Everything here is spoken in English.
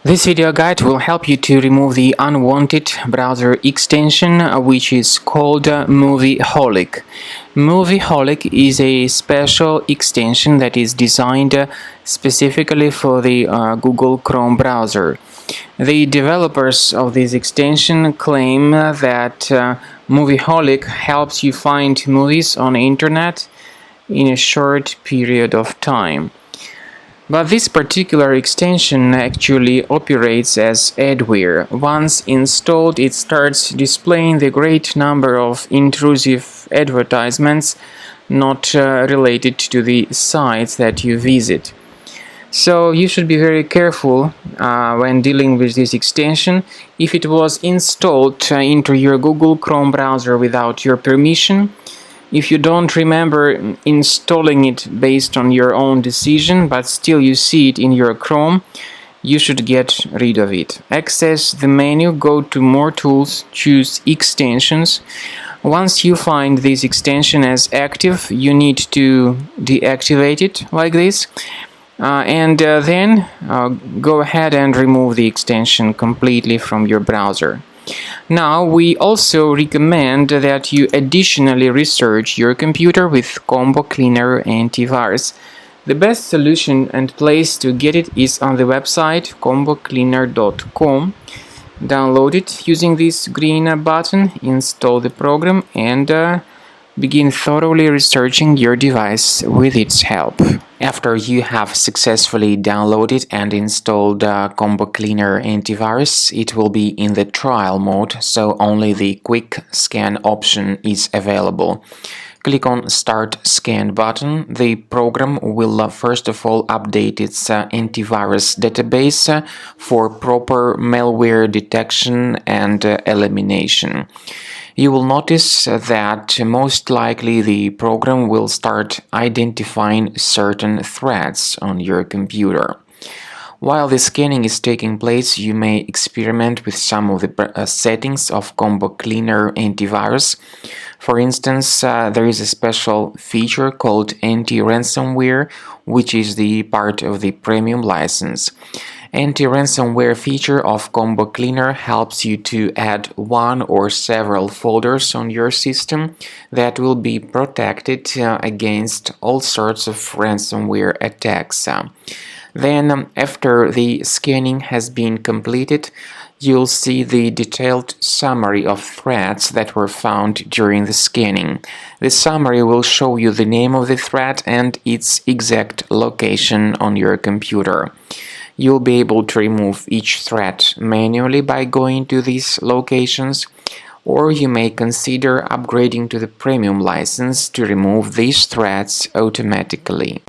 This video guide will help you to remove the unwanted browser extension which is called Movieholic. Movieholic is a special extension that is designed specifically for the Google Chrome browser. The developers of this extension claim that Movieholic helps you find movies on the internet in a short period of time. But this particular extension actually operates as adware. Once installed, it starts displaying the great number of intrusive advertisements not related to the sites that you visit. So you should be very careful when dealing with this extension. If it was installed into your Google Chrome browser without your permission, if you don't remember installing it based on your own decision, but still you see it in your Chrome, you should get rid of it. Access the menu, go to More Tools, choose Extensions. Once you find this extension as active, you need to deactivate it like this. Then go ahead and remove the extension completely from your browser. Now, we also recommend that you additionally research your computer with Combo Cleaner Antivirus. The best solution and place to get it is on the website combocleaner.com. Download it using this green button, install the program, and begin thoroughly researching your device with its help. After you have successfully downloaded and installed Combo Cleaner Antivirus, it will be in the trial mode, so only the quick scan option is available. Click on Start Scan button. The program will first of all update its antivirus database for proper malware detection and elimination. You will notice that most likely the program will start identifying certain threats on your computer. While the scanning is taking place, you may experiment with some of the settings of Combo Cleaner Antivirus. For instance, there is a special feature called anti-ransomware, which is the part of the premium license. Anti-ransomware feature of Combo Cleaner helps you to add one or several folders on your system that will be protected against all sorts of ransomware attacks. Then, after the scanning has been completed, you'll see the detailed summary of threats that were found during the scanning. The summary will show you the name of the threat and its exact location on your computer. You'll be able to remove each threat manually by going to these locations, or you may consider upgrading to the premium license to remove these threats automatically.